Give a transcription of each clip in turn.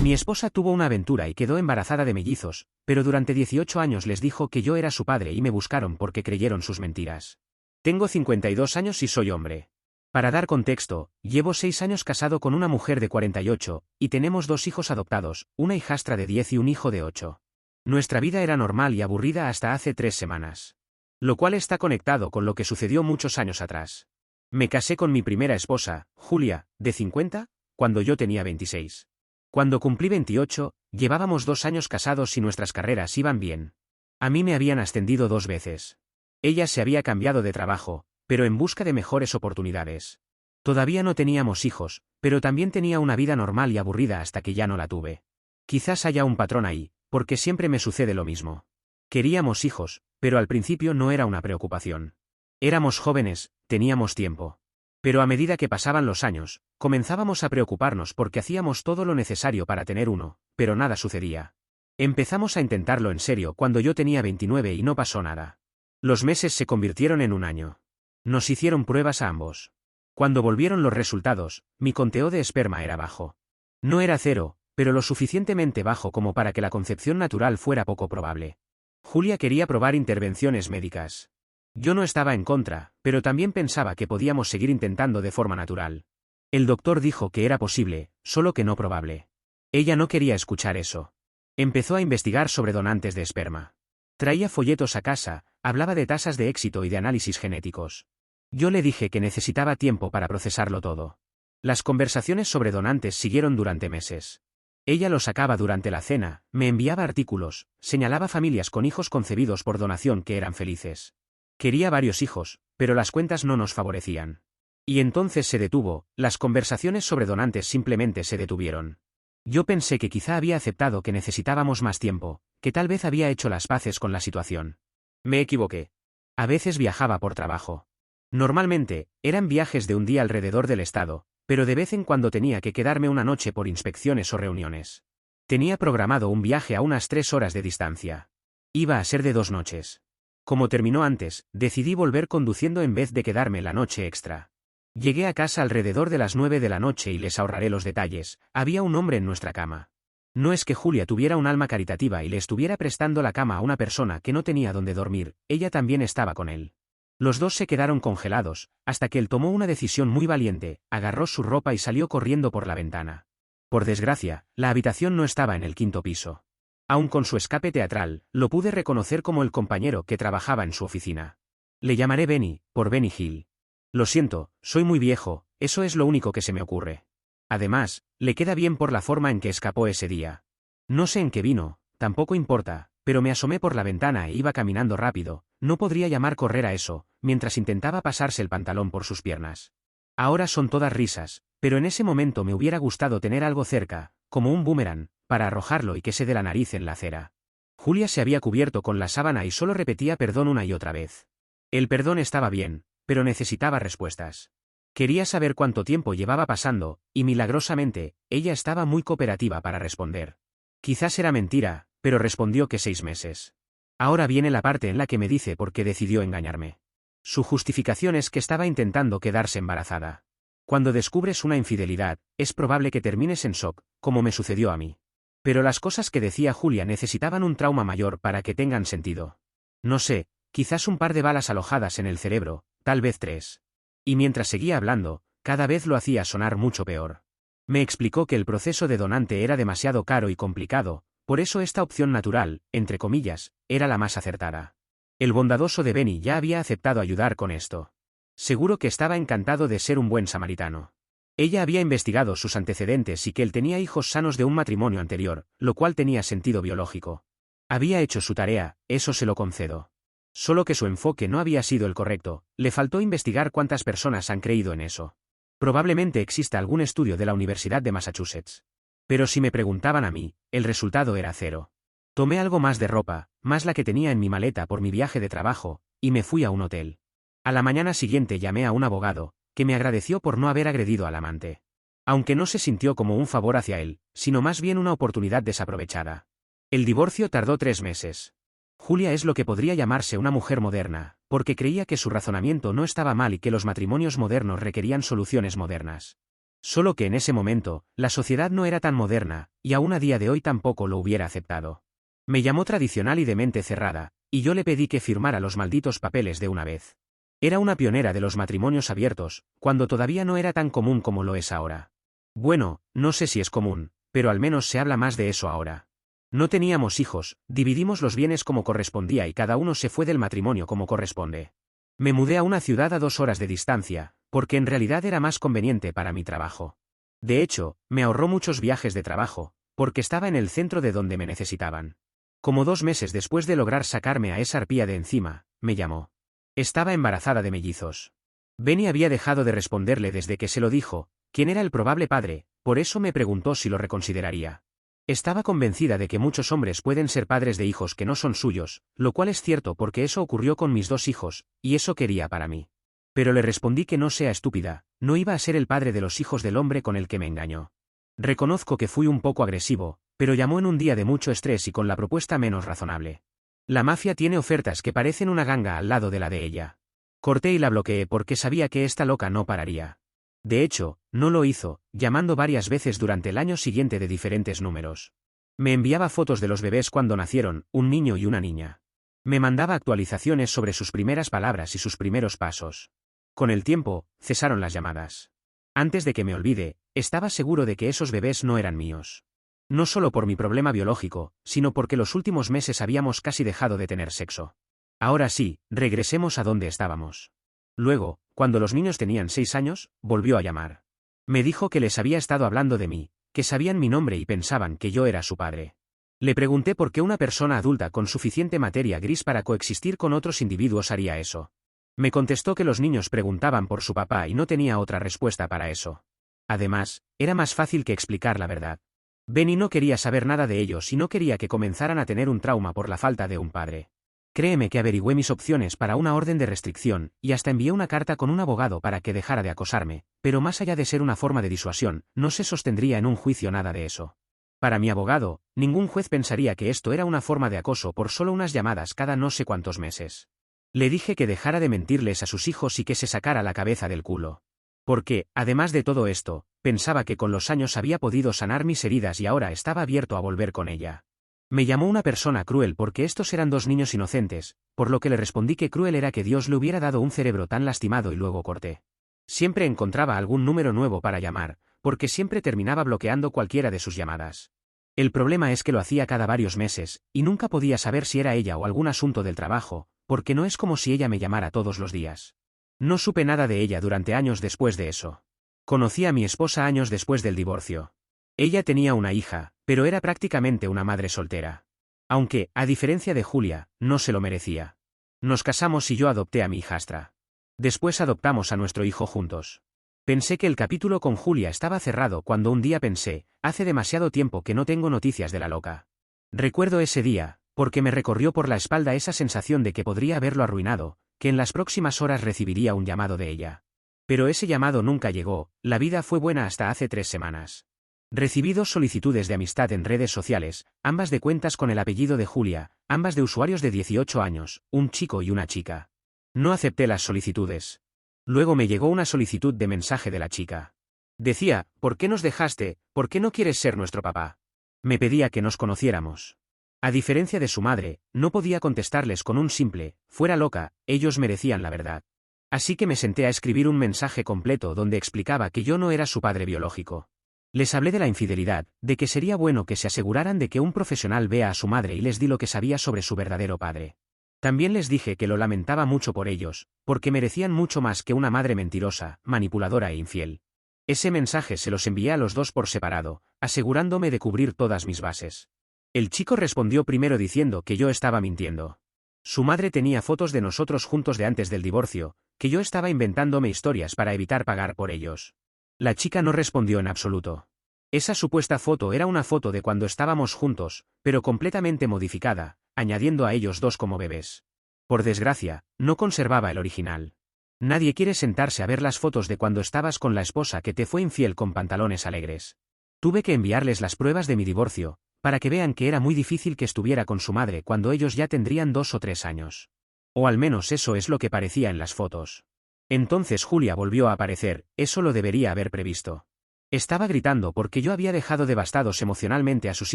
Mi esposa tuvo una aventura y quedó embarazada de mellizos, pero durante 18 años les dijo que yo era su padre y me buscaron porque creyeron sus mentiras. Tengo 52 años y soy hombre. Para dar contexto, llevo 6 años casado con una mujer de 48, y tenemos 2 hijos adoptados, una hijastra de 10 y un hijo de 8. Nuestra vida era normal y aburrida hasta hace 3 semanas. Lo cual está conectado con lo que sucedió muchos años atrás. Me casé con mi primera esposa, Julia, de 50, cuando yo tenía 26. Cuando cumplí 28, llevábamos 2 años casados y nuestras carreras iban bien. A mí me habían ascendido 2 veces. Ella se había cambiado de trabajo, pero en busca de mejores oportunidades. Todavía no teníamos hijos, pero también tenía una vida normal y aburrida hasta que ya no la tuve. Quizás haya un patrón ahí, porque siempre me sucede lo mismo. Queríamos hijos, pero al principio no era una preocupación. Éramos jóvenes, teníamos tiempo. Pero a medida que pasaban los años, comenzábamos a preocuparnos porque hacíamos todo lo necesario para tener uno, pero nada sucedía. Empezamos a intentarlo en serio cuando yo tenía 29 y no pasó nada. Los meses se convirtieron en un año. Nos hicieron pruebas a ambos. Cuando volvieron los resultados, mi conteo de esperma era bajo. No era 0, pero lo suficientemente bajo como para que la concepción natural fuera poco probable. Julia quería probar intervenciones médicas. Yo no estaba en contra, pero también pensaba que podíamos seguir intentando de forma natural. El doctor dijo que era posible, solo que no probable. Ella no quería escuchar eso. Empezó a investigar sobre donantes de esperma. Traía folletos a casa, hablaba de tasas de éxito y de análisis genéticos. Yo le dije que necesitaba tiempo para procesarlo todo. Las conversaciones sobre donantes siguieron durante meses. Ella lo sacaba durante la cena, me enviaba artículos, señalaba familias con hijos concebidos por donación que eran felices. Quería varios hijos, pero las cuentas no nos favorecían. Y entonces se detuvo, las conversaciones sobre donantes simplemente se detuvieron. Yo pensé que quizá había aceptado que necesitábamos más tiempo, que tal vez había hecho las paces con la situación. Me equivoqué. A veces viajaba por trabajo. Normalmente, eran viajes de un día alrededor del estado, pero de vez en cuando tenía que quedarme una noche por inspecciones o reuniones. Tenía programado un viaje a unas 3 horas de distancia. Iba a ser de 2 noches. Como terminó antes, decidí volver conduciendo en vez de quedarme la noche extra. Llegué a casa alrededor de las 9 de la noche y les ahorraré los detalles, había un hombre en nuestra cama. No es que Julia tuviera un alma caritativa y le estuviera prestando la cama a una persona que no tenía donde dormir, ella también estaba con él. Los dos se quedaron congelados, hasta que él tomó una decisión muy valiente, agarró su ropa y salió corriendo por la ventana. Por desgracia, la habitación no estaba en el 5º piso. Aun con su escape teatral, lo pude reconocer como el compañero que trabajaba en su oficina. Le llamaré Benny, por Benny Hill. Lo siento, soy muy viejo, eso es lo único que se me ocurre. Además, le queda bien por la forma en que escapó ese día. No sé en qué vino, tampoco importa, pero me asomé por la ventana e iba caminando rápido, no podría llamar correr a eso, mientras intentaba pasarse el pantalón por sus piernas. Ahora son todas risas, pero en ese momento me hubiera gustado tener algo cerca, como un boomerang, para arrojarlo y que se dé la nariz en la acera. Julia se había cubierto con la sábana y solo repetía perdón una y otra vez. El perdón estaba bien, pero necesitaba respuestas. Quería saber cuánto tiempo llevaba pasando, y milagrosamente, ella estaba muy cooperativa para responder. Quizás era mentira, pero respondió que 6 meses. Ahora viene la parte en la que me dice por qué decidió engañarme. Su justificación es que estaba intentando quedarse embarazada. Cuando descubres una infidelidad, es probable que termines en shock, como me sucedió a mí. Pero las cosas que decía Julia necesitaban un trauma mayor para que tengan sentido. No sé, quizás un par de balas alojadas en el cerebro, tal vez 3. Y mientras seguía hablando, cada vez lo hacía sonar mucho peor. Me explicó que el proceso de donante era demasiado caro y complicado, por eso esta opción natural, entre comillas, era la más acertada. El bondadoso de Benny ya había aceptado ayudar con esto. Seguro que estaba encantado de ser un buen samaritano. Ella había investigado sus antecedentes y que él tenía hijos sanos de un matrimonio anterior, lo cual tenía sentido biológico. Había hecho su tarea, eso se lo concedo. Solo que su enfoque no había sido el correcto, le faltó investigar cuántas personas han creído en eso. Probablemente exista algún estudio de la Universidad de Massachusetts. Pero si me preguntaban a mí, el resultado era 0. Tomé algo más de ropa, más la que tenía en mi maleta por mi viaje de trabajo, y me fui a un hotel. A la mañana siguiente llamé a un abogado, que me agradeció por no haber agredido al amante. Aunque no se sintió como un favor hacia él, sino más bien una oportunidad desaprovechada. El divorcio tardó 3 meses. Julia es lo que podría llamarse una mujer moderna, porque creía que su razonamiento no estaba mal y que los matrimonios modernos requerían soluciones modernas. Solo que en ese momento, la sociedad no era tan moderna, y aún a día de hoy tampoco lo hubiera aceptado. Me llamó tradicional y de mente cerrada, y yo le pedí que firmara los malditos papeles de una vez. Era una pionera de los matrimonios abiertos, cuando todavía no era tan común como lo es ahora. Bueno, no sé si es común, pero al menos se habla más de eso ahora. No teníamos hijos, dividimos los bienes como correspondía y cada uno se fue del matrimonio como corresponde. Me mudé a una ciudad a 2 horas de distancia, porque en realidad era más conveniente para mi trabajo. De hecho, me ahorró muchos viajes de trabajo, porque estaba en el centro de donde me necesitaban. Como 2 meses después de lograr sacarme a esa arpía de encima, me llamó. Estaba embarazada de mellizos. Benny había dejado de responderle desde que se lo dijo, quién era el probable padre, por eso me preguntó si lo reconsideraría. Estaba convencida de que muchos hombres pueden ser padres de hijos que no son suyos, lo cual es cierto porque eso ocurrió con mis 2 hijos, y eso quería para mí. Pero le respondí que no sea estúpida, no iba a ser el padre de los hijos del hombre con el que me engañó. Reconozco que fui un poco agresivo, pero llamó en un día de mucho estrés y con la propuesta menos razonable. La mafia tiene ofertas que parecen una ganga al lado de la de ella. Corté y la bloqueé porque sabía que esta loca no pararía. De hecho, no lo hizo, llamando varias veces durante el año siguiente de diferentes números. Me enviaba fotos de los bebés cuando nacieron, un niño y una niña. Me mandaba actualizaciones sobre sus primeras palabras y sus primeros pasos. Con el tiempo, cesaron las llamadas. Antes de que me olvide, estaba seguro de que esos bebés no eran míos. No solo por mi problema biológico, sino porque los últimos meses habíamos casi dejado de tener sexo. Ahora sí, regresemos a donde estábamos. Luego, cuando los niños tenían 6 años, volvió a llamar. Me dijo que les había estado hablando de mí, que sabían mi nombre y pensaban que yo era su padre. Le pregunté por qué una persona adulta con suficiente materia gris para coexistir con otros individuos haría eso. Me contestó que los niños preguntaban por su papá y no tenía otra respuesta para eso. Además, era más fácil que explicar la verdad. Benny no quería saber nada de ellos y no quería que comenzaran a tener un trauma por la falta de un padre. Créeme que averigüé mis opciones para una orden de restricción, y hasta envié una carta con un abogado para que dejara de acosarme, pero más allá de ser una forma de disuasión, no se sostendría en un juicio nada de eso. Para mi abogado, ningún juez pensaría que esto era una forma de acoso por solo unas llamadas cada no sé cuántos meses. Le dije que dejara de mentirles a sus hijos y que se sacara la cabeza del culo. Porque, además de todo esto, pensaba que con los años había podido sanar mis heridas y ahora estaba abierto a volver con ella. Me llamó una persona cruel porque estos eran 2 niños inocentes, por lo que le respondí que cruel era que Dios le hubiera dado un cerebro tan lastimado y luego corté. Siempre encontraba algún número nuevo para llamar, porque siempre terminaba bloqueando cualquiera de sus llamadas. El problema es que lo hacía cada varios meses, y nunca podía saber si era ella o algún asunto del trabajo, porque no es como si ella me llamara todos los días. No supe nada de ella durante años después de eso. Conocí a mi esposa años después del divorcio. Ella tenía una hija, pero era prácticamente una madre soltera. Aunque, a diferencia de Julia, no se lo merecía. Nos casamos y yo adopté a mi hijastra. Después adoptamos a nuestro hijo juntos. Pensé que el capítulo con Julia estaba cerrado cuando un día pensé, hace demasiado tiempo que no tengo noticias de la loca. Recuerdo ese día, porque me recorrió por la espalda esa sensación de que podría haberlo arruinado, que en las próximas horas recibiría un llamado de ella. Pero ese llamado nunca llegó, la vida fue buena hasta hace 3 semanas. Recibí 2 solicitudes de amistad en redes sociales, ambas de cuentas con el apellido de Julia, ambas de usuarios de 18 años, un chico y una chica. No acepté las solicitudes. Luego me llegó una solicitud de mensaje de la chica. Decía, ¿por qué nos dejaste? ¿Por qué no quieres ser nuestro papá? Me pedía que nos conociéramos. A diferencia de su madre, no podía contestarles con un simple, fuera loca, ellos merecían la verdad. Así que me senté a escribir un mensaje completo donde explicaba que yo no era su padre biológico. Les hablé de la infidelidad, de que sería bueno que se aseguraran de que un profesional vea a su madre y les di lo que sabía sobre su verdadero padre. También les dije que lo lamentaba mucho por ellos, porque merecían mucho más que una madre mentirosa, manipuladora e infiel. Ese mensaje se los envié a los 2 por separado, asegurándome de cubrir todas mis bases. El chico respondió primero diciendo que yo estaba mintiendo. Su madre tenía fotos de nosotros juntos de antes del divorcio, que yo estaba inventándome historias para evitar pagar por ellos. La chica no respondió en absoluto. Esa supuesta foto era una foto de cuando estábamos juntos, pero completamente modificada, añadiendo a ellos 2 como bebés. Por desgracia, no conservaba el original. Nadie quiere sentarse a ver las fotos de cuando estabas con la esposa que te fue infiel con pantalones alegres. Tuve que enviarles las pruebas de mi divorcio, para que vean que era muy difícil que estuviera con su madre cuando ellos ya tendrían 2 o 3 años. O al menos eso es lo que parecía en las fotos. Entonces Julia volvió a aparecer, eso lo debería haber previsto. Estaba gritando porque yo había dejado devastados emocionalmente a sus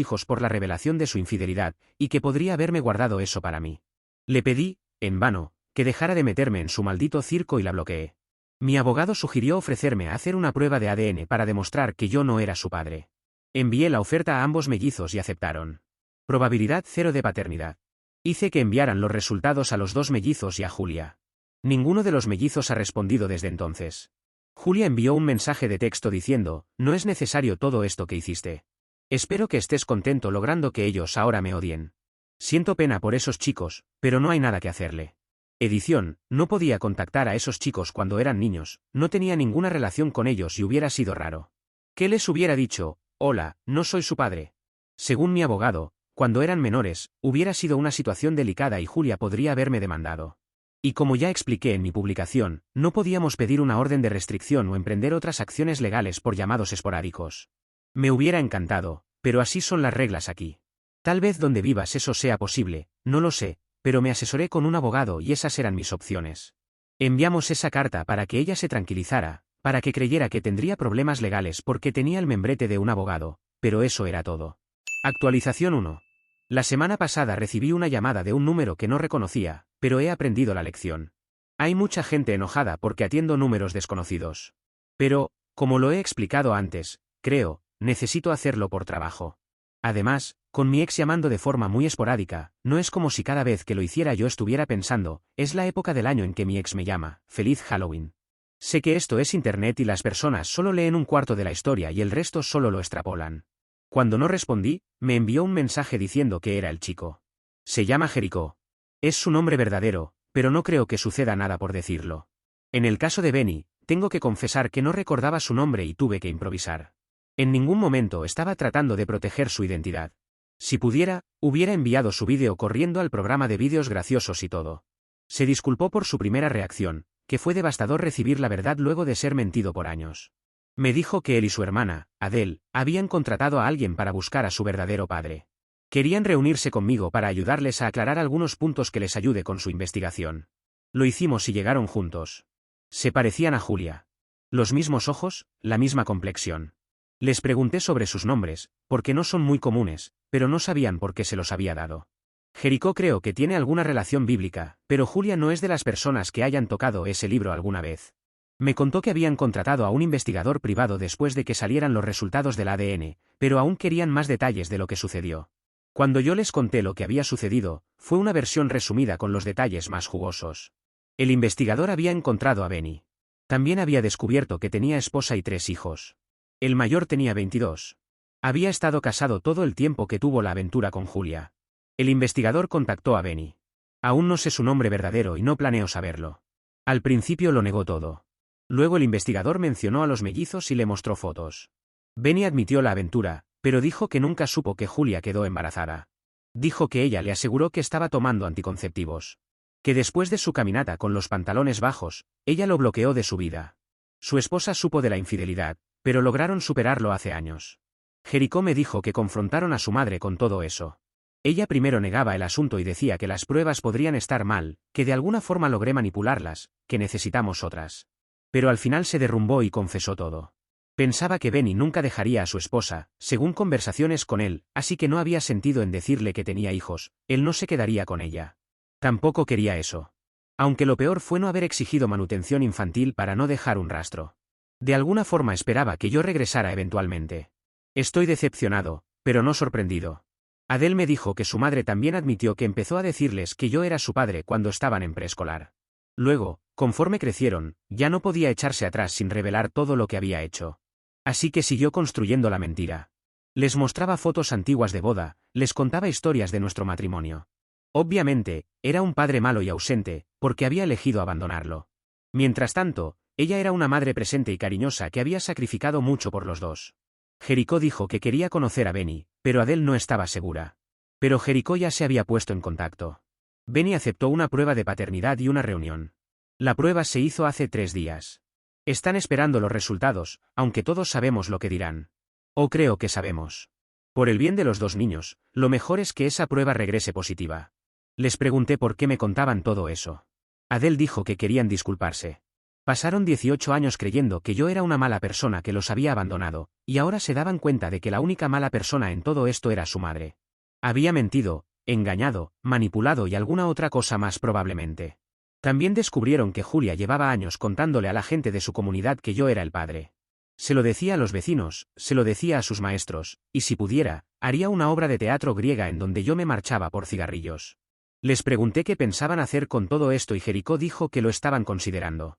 hijos por la revelación de su infidelidad, y que podría haberme guardado eso para mí. Le pedí, en vano, que dejara de meterme en su maldito circo y la bloqueé. Mi abogado sugirió ofrecerme a hacer una prueba de ADN para demostrar que yo no era su padre. Envié la oferta a ambos mellizos y aceptaron. Probabilidad 0 de paternidad. Hice que enviaran los resultados a los dos mellizos y a Julia. Ninguno de los mellizos ha respondido desde entonces. Julia envió un mensaje de texto diciendo, no es necesario todo esto que hiciste. Espero que estés contento logrando que ellos ahora me odien. Siento pena por esos chicos, pero no hay nada que hacerle. Edición, no podía contactar a esos chicos cuando eran niños, no tenía ninguna relación con ellos y hubiera sido raro. ¿Qué les hubiera dicho? Hola, no soy su padre. Según mi abogado, cuando eran menores, hubiera sido una situación delicada y Julia podría haberme demandado. Y como ya expliqué en mi publicación, no podíamos pedir una orden de restricción o emprender otras acciones legales por llamados esporádicos. Me hubiera encantado, pero así son las reglas aquí. Tal vez donde vivas eso sea posible, no lo sé, pero me asesoré con un abogado y esas eran mis opciones. Enviamos esa carta para que ella se tranquilizara, para que creyera que tendría problemas legales porque tenía el membrete de un abogado, pero eso era todo. Actualización 1. La semana pasada recibí una llamada de un número que no reconocía, pero he aprendido la lección. Hay mucha gente enojada porque atiendo números desconocidos. Pero, como lo he explicado antes, creo, necesito hacerlo por trabajo. Además, con mi ex llamando de forma muy esporádica, no es como si cada vez que lo hiciera yo estuviera pensando, es la época del año en que mi ex me llama, feliz Halloween. Sé que esto es internet y las personas solo leen un cuarto de la historia y el resto solo lo extrapolan. Cuando no respondí, me envió un mensaje diciendo que era el chico. Se llama Jericó. Es su nombre verdadero, pero no creo que suceda nada por decirlo. En el caso de Benny, tengo que confesar que no recordaba su nombre y tuve que improvisar. En ningún momento estaba tratando de proteger su identidad. Si pudiera, hubiera enviado su vídeo corriendo al programa de vídeos graciosos y todo. Se disculpó por su primera reacción, que fue devastador recibir la verdad luego de ser mentido por años. Me dijo que él y su hermana, Adele, habían contratado a alguien para buscar a su verdadero padre. Querían reunirse conmigo para ayudarles a aclarar algunos puntos que les ayude con su investigación. Lo hicimos y llegaron juntos. Se parecían a Julia. Los mismos ojos, la misma complexión. Les pregunté sobre sus nombres, porque no son muy comunes, pero no sabían por qué se los había dado. Jericó creo que tiene alguna relación bíblica, pero Julia no es de las personas que hayan tocado ese libro alguna vez. Me contó que habían contratado a un investigador privado después de que salieran los resultados del ADN, pero aún querían más detalles de lo que sucedió. Cuando yo les conté lo que había sucedido, fue una versión resumida con los detalles más jugosos. El investigador había encontrado a Benny. También había descubierto que tenía esposa y 3 hijos. El mayor tenía 22. Había estado casado todo el tiempo que tuvo la aventura con Julia. El investigador contactó a Benny. Aún no sé su nombre verdadero y no planeo saberlo. Al principio lo negó todo. Luego el investigador mencionó a los mellizos y le mostró fotos. Benny admitió la aventura, pero dijo que nunca supo que Julia quedó embarazada. Dijo que ella le aseguró que estaba tomando anticonceptivos. Que después de su caminata con los pantalones bajos, ella lo bloqueó de su vida. Su esposa supo de la infidelidad, pero lograron superarlo hace años. Jericó me dijo que confrontaron a su madre con todo eso. Ella primero negaba el asunto y decía que las pruebas podrían estar mal, que de alguna forma logré manipularlas, que necesitamos otras. Pero al final se derrumbó y confesó todo. Pensaba que Benny nunca dejaría a su esposa, según conversaciones con él, así que no había sentido en decirle que tenía hijos, él no se quedaría con ella. Tampoco quería eso. Aunque lo peor fue no haber exigido manutención infantil para no dejar un rastro. De alguna forma esperaba que yo regresara eventualmente. Estoy decepcionado, pero no sorprendido. Adele me dijo que su madre también admitió que empezó a decirles que yo era su padre cuando estaban en preescolar. Luego, conforme crecieron, ya no podía echarse atrás sin revelar todo lo que había hecho. Así que siguió construyendo la mentira. Les mostraba fotos antiguas de boda, les contaba historias de nuestro matrimonio. Obviamente, era un padre malo y ausente, porque había elegido abandonarlo. Mientras tanto, ella era una madre presente y cariñosa que había sacrificado mucho por los dos. Jericó dijo que quería conocer a Benny, pero Adele no estaba segura. Pero Jericó ya se había puesto en contacto. Benny aceptó una prueba de paternidad y una reunión. La prueba se hizo hace 3 días. Están esperando los resultados, aunque todos sabemos lo que dirán. O creo que sabemos. Por el bien de los 2 niños, lo mejor es que esa prueba regrese positiva. Les pregunté por qué me contaban todo eso. Adele dijo que querían disculparse. Pasaron 18 años creyendo que yo era una mala persona que los había abandonado, y ahora se daban cuenta de que la única mala persona en todo esto era su madre. Había mentido, engañado, manipulado y alguna otra cosa más probablemente. También descubrieron que Julia llevaba años contándole a la gente de su comunidad que yo era el padre. Se lo decía a los vecinos, se lo decía a sus maestros, y si pudiera, haría una obra de teatro griega en donde yo me marchaba por cigarrillos. Les pregunté qué pensaban hacer con todo esto y Jericó dijo que lo estaban considerando.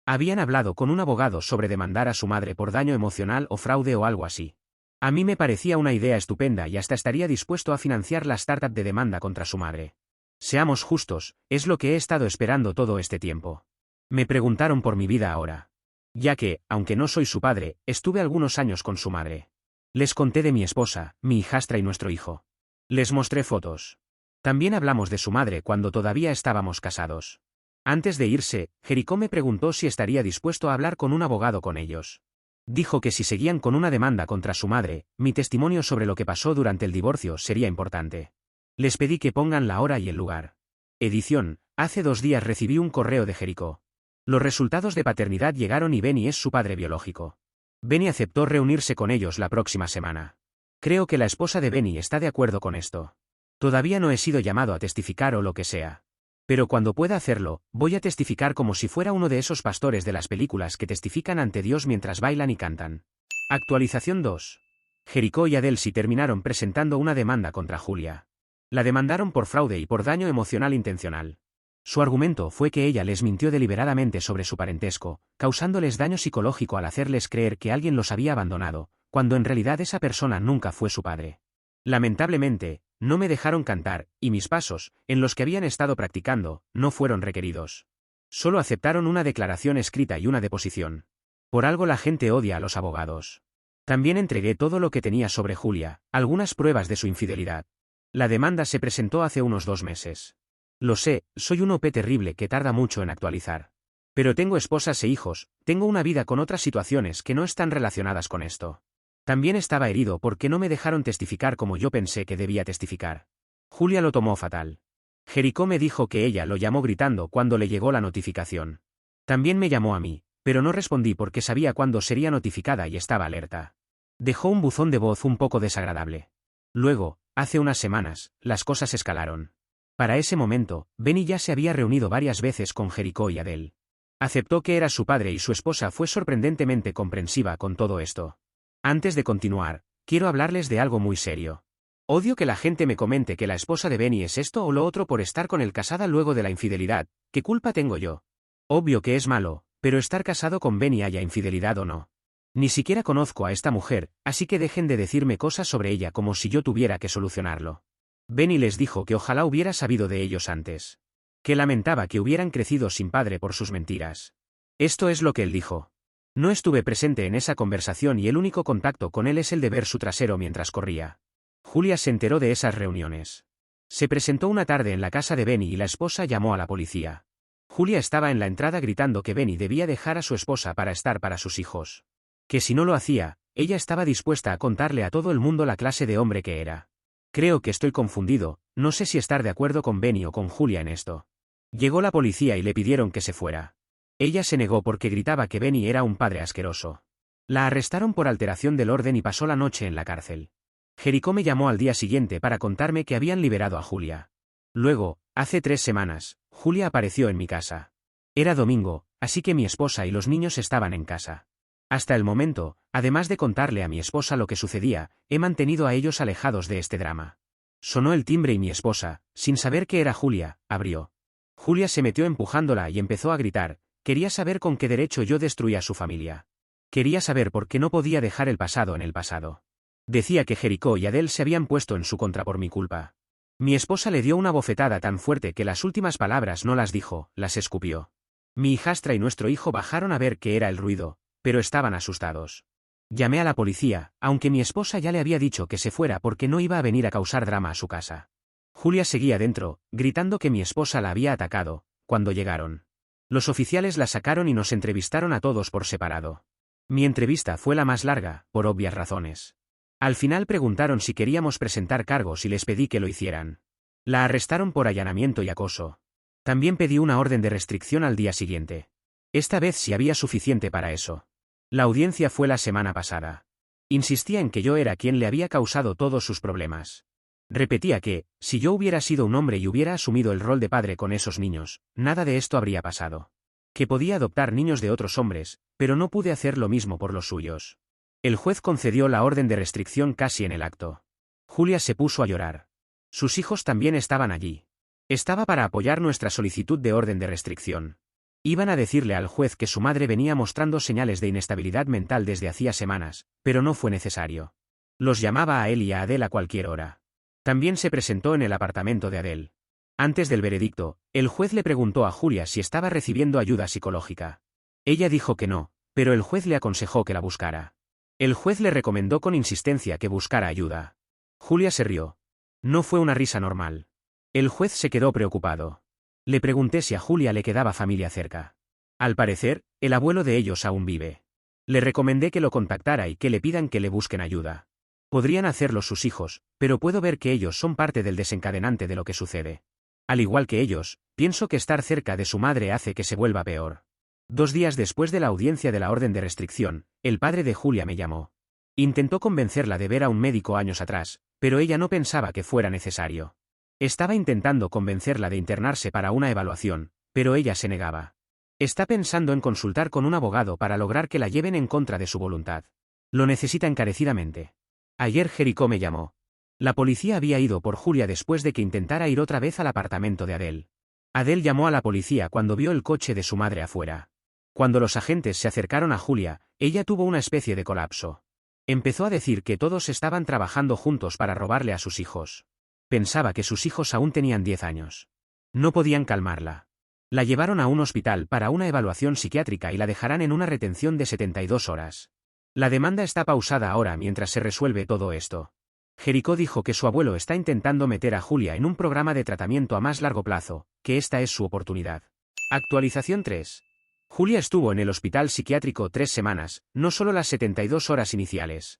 Habían hablado con un abogado sobre demandar a su madre por daño emocional o fraude o algo así. A mí me parecía una idea estupenda y hasta estaría dispuesto a financiar la startup de demanda contra su madre. Seamos justos, es lo que he estado esperando todo este tiempo. Me preguntaron por mi vida ahora. Ya que, aunque no soy su padre, estuve algunos años con su madre. Les conté de mi esposa, mi hijastra y nuestro hijo. Les mostré fotos. También hablamos de su madre cuando todavía estábamos casados. Antes de irse, Jericó me preguntó si estaría dispuesto a hablar con un abogado con ellos. Dijo que si seguían con una demanda contra su madre, mi testimonio sobre lo que pasó durante el divorcio sería importante. Les pedí que pongan la hora y el lugar. Edición, hace 2 días recibí un correo de Jericó. Los resultados de paternidad llegaron y Benny es su padre biológico. Benny aceptó reunirse con ellos la próxima semana. Creo que la esposa de Benny está de acuerdo con esto. Todavía no he sido llamado a testificar o lo que sea. Pero cuando pueda hacerlo, voy a testificar como si fuera uno de esos pastores de las películas que testifican ante Dios mientras bailan y cantan. Actualización 2. Jericó y Adelsi terminaron presentando una demanda contra Julia. La demandaron por fraude y por daño emocional intencional. Su argumento fue que ella les mintió deliberadamente sobre su parentesco, causándoles daño psicológico al hacerles creer que alguien los había abandonado, cuando en realidad esa persona nunca fue su padre. Lamentablemente, no me dejaron cantar, y mis pasos, en los que habían estado practicando, no fueron requeridos. Solo aceptaron una declaración escrita y una deposición. Por algo la gente odia a los abogados. También entregué todo lo que tenía sobre Julia, algunas pruebas de su infidelidad. La demanda se presentó hace unos 2 meses. Lo sé, soy un OP terrible que tarda mucho en actualizar. Pero tengo esposas e hijos, tengo una vida con otras situaciones que no están relacionadas con esto. También estaba herido porque no me dejaron testificar como yo pensé que debía testificar. Julia lo tomó fatal. Jericó me dijo que ella lo llamó gritando cuando le llegó la notificación. También me llamó a mí, pero no respondí porque sabía cuándo sería notificada y estaba alerta. Dejó un buzón de voz un poco desagradable. Luego, hace unas semanas, las cosas escalaron. Para ese momento, Benny ya se había reunido varias veces con Jericó y Adele. Aceptó que era su padre y su esposa fue sorprendentemente comprensiva con todo esto. Antes de continuar, quiero hablarles de algo muy serio. Odio que la gente me comente que la esposa de Benny es esto o lo otro por estar con él casada luego de la infidelidad. ¿Qué culpa tengo yo? Obvio que es malo, pero estar casado con Benny haya infidelidad o no. Ni siquiera conozco a esta mujer, así que dejen de decirme cosas sobre ella como si yo tuviera que solucionarlo. Benny les dijo que ojalá hubiera sabido de ellos antes. Que lamentaba que hubieran crecido sin padre por sus mentiras. Esto es lo que él dijo. No estuve presente en esa conversación y el único contacto con él es el de ver su trasero mientras corría. Julia se enteró de esas reuniones. Se presentó una tarde en la casa de Benny y la esposa llamó a la policía. Julia estaba en la entrada gritando que Benny debía dejar a su esposa para estar para sus hijos. Que si no lo hacía, ella estaba dispuesta a contarle a todo el mundo la clase de hombre que era. Creo que estoy confundido, no sé si estar de acuerdo con Benny o con Julia en esto. Llegó la policía y le pidieron que se fuera. Ella se negó porque gritaba que Benny era un padre asqueroso. La arrestaron por alteración del orden y pasó la noche en la cárcel. Jericó me llamó al día siguiente para contarme que habían liberado a Julia. Luego, hace 3 semanas, Julia apareció en mi casa. Era domingo, así que mi esposa y los niños estaban en casa. Hasta el momento, además de contarle a mi esposa lo que sucedía, he mantenido a ellos alejados de este drama. Sonó el timbre y mi esposa, sin saber que era Julia, abrió. Julia se metió empujándola y empezó a gritar. Quería saber con qué derecho yo destruía a su familia. Quería saber por qué no podía dejar el pasado en el pasado. Decía que Jericó y Adele se habían puesto en su contra por mi culpa. Mi esposa le dio una bofetada tan fuerte que las últimas palabras no las dijo, las escupió. Mi hijastra y nuestro hijo bajaron a ver qué era el ruido, pero estaban asustados. Llamé a la policía, aunque mi esposa ya le había dicho que se fuera porque no iba a venir a causar drama a su casa. Julia seguía dentro, gritando que mi esposa la había atacado, cuando llegaron. Los oficiales la sacaron y nos entrevistaron a todos por separado. Mi entrevista fue la más larga, por obvias razones. Al final preguntaron si queríamos presentar cargos y les pedí que lo hicieran. La arrestaron por allanamiento y acoso. También pedí una orden de restricción al día siguiente. Esta vez sí había suficiente para eso. La audiencia fue la semana pasada. Insistía en que yo era quien le había causado todos sus problemas. Repetía que, si yo hubiera sido un hombre y hubiera asumido el rol de padre con esos niños, nada de esto habría pasado. Que podía adoptar niños de otros hombres, pero no pude hacer lo mismo por los suyos. El juez concedió la orden de restricción casi en el acto. Julia se puso a llorar. Sus hijos también estaban allí. Estaba para apoyar nuestra solicitud de orden de restricción. Iban a decirle al juez que su madre venía mostrando señales de inestabilidad mental desde hacía semanas, pero no fue necesario. Los llamaba a él y a Adele a cualquier hora. También se presentó en el apartamento de Adele. Antes del veredicto, el juez le preguntó a Julia si estaba recibiendo ayuda psicológica. Ella dijo que no, pero el juez le aconsejó que la buscara. El juez le recomendó con insistencia que buscara ayuda. Julia se rió. No fue una risa normal. El juez se quedó preocupado. Le pregunté si a Julia le quedaba familia cerca. Al parecer, el abuelo de ellos aún vive. Le recomendé que lo contactara y que le pidan que le busquen ayuda. Podrían hacerlo sus hijos, pero puedo ver que ellos son parte del desencadenante de lo que sucede. Al igual que ellos, pienso que estar cerca de su madre hace que se vuelva peor. 2 días después de la audiencia de la orden de restricción, el padre de Julia me llamó. Intentó convencerla de ver a un médico años atrás, pero ella no pensaba que fuera necesario. Estaba intentando convencerla de internarse para una evaluación, pero ella se negaba. Está pensando en consultar con un abogado para lograr que la lleven en contra de su voluntad. Lo necesita encarecidamente. Ayer Jericó me llamó. La policía había ido por Julia después de que intentara ir otra vez al apartamento de Adele. Adele llamó a la policía cuando vio el coche de su madre afuera. Cuando los agentes se acercaron a Julia, ella tuvo una especie de colapso. Empezó a decir que todos estaban trabajando juntos para robarle a sus hijos. Pensaba que sus hijos aún tenían 10 años. No podían calmarla. La llevaron a un hospital para una evaluación psiquiátrica y la dejarán en una retención de 72 horas. La demanda está pausada ahora mientras se resuelve todo esto. Jericó dijo que su abuelo está intentando meter a Julia en un programa de tratamiento a más largo plazo, que esta es su oportunidad. Actualización 3. Julia estuvo en el hospital psiquiátrico 3 semanas, no solo las 72 horas iniciales.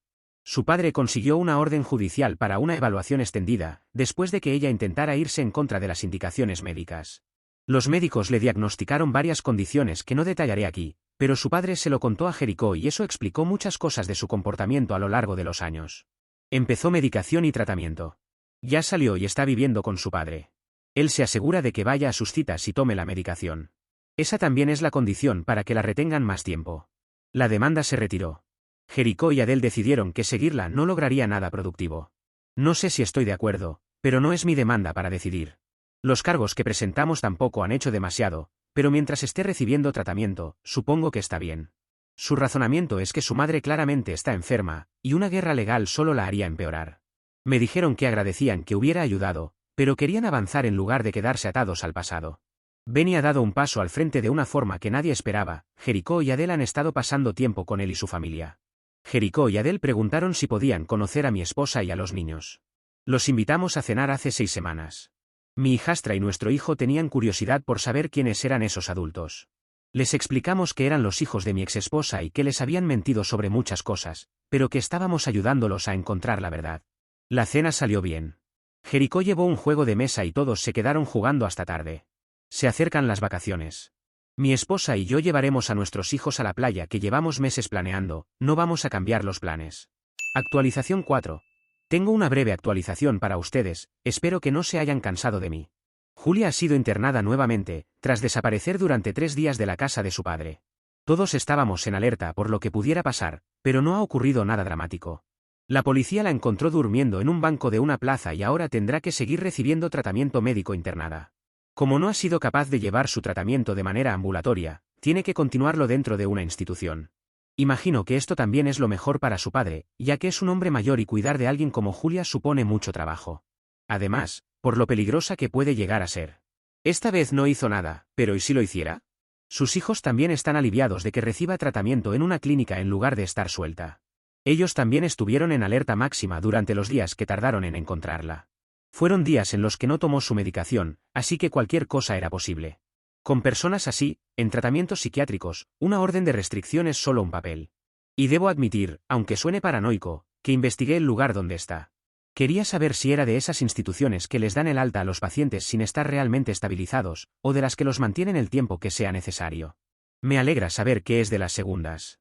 Su padre consiguió una orden judicial para una evaluación extendida, después de que ella intentara irse en contra de las indicaciones médicas. Los médicos le diagnosticaron varias condiciones que no detallaré aquí, pero su padre se lo contó a Jericó y eso explicó muchas cosas de su comportamiento a lo largo de los años. Empezó medicación y tratamiento. Ya salió y está viviendo con su padre. Él se asegura de que vaya a sus citas y tome la medicación. Esa también es la condición para que la retengan más tiempo. La demanda se retiró. Jericó y Adele decidieron que seguirla no lograría nada productivo. No sé si estoy de acuerdo, pero no es mi demanda para decidir. Los cargos que presentamos tampoco han hecho demasiado, pero mientras esté recibiendo tratamiento, supongo que está bien. Su razonamiento es que su madre claramente está enferma, y una guerra legal solo la haría empeorar. Me dijeron que agradecían que hubiera ayudado, pero querían avanzar en lugar de quedarse atados al pasado. Benny ha dado un paso al frente de una forma que nadie esperaba. Jericó y Adele han estado pasando tiempo con él y su familia. Jericó y Adele preguntaron si podían conocer a mi esposa y a los niños. Los invitamos a cenar hace 6 semanas. Mi hijastra y nuestro hijo tenían curiosidad por saber quiénes eran esos adultos. Les explicamos que eran los hijos de mi exesposa y que les habían mentido sobre muchas cosas, pero que estábamos ayudándolos a encontrar la verdad. La cena salió bien. Jericó llevó un juego de mesa y todos se quedaron jugando hasta tarde. Se acercan las vacaciones. Mi esposa y yo llevaremos a nuestros hijos a la playa que llevamos meses planeando, no vamos a cambiar los planes. Actualización 4. Tengo una breve actualización para ustedes, espero que no se hayan cansado de mí. Julia ha sido internada nuevamente, tras desaparecer durante 3 días de la casa de su padre. Todos estábamos en alerta por lo que pudiera pasar, pero no ha ocurrido nada dramático. La policía la encontró durmiendo en un banco de una plaza y ahora tendrá que seguir recibiendo tratamiento médico internada. Como no ha sido capaz de llevar su tratamiento de manera ambulatoria, tiene que continuarlo dentro de una institución. Imagino que esto también es lo mejor para su padre, ya que es un hombre mayor y cuidar de alguien como Julia supone mucho trabajo. Además, por lo peligrosa que puede llegar a ser. Esta vez no hizo nada, pero ¿y si lo hiciera? Sus hijos también están aliviados de que reciba tratamiento en una clínica en lugar de estar suelta. Ellos también estuvieron en alerta máxima durante los días que tardaron en encontrarla. Fueron días en los que no tomó su medicación, así que cualquier cosa era posible. Con personas así, en tratamientos psiquiátricos, una orden de restricción es solo un papel. Y debo admitir, aunque suene paranoico, que investigué el lugar donde está. Quería saber si era de esas instituciones que les dan el alta a los pacientes sin estar realmente estabilizados, o de las que los mantienen el tiempo que sea necesario. Me alegra saber que es de las segundas.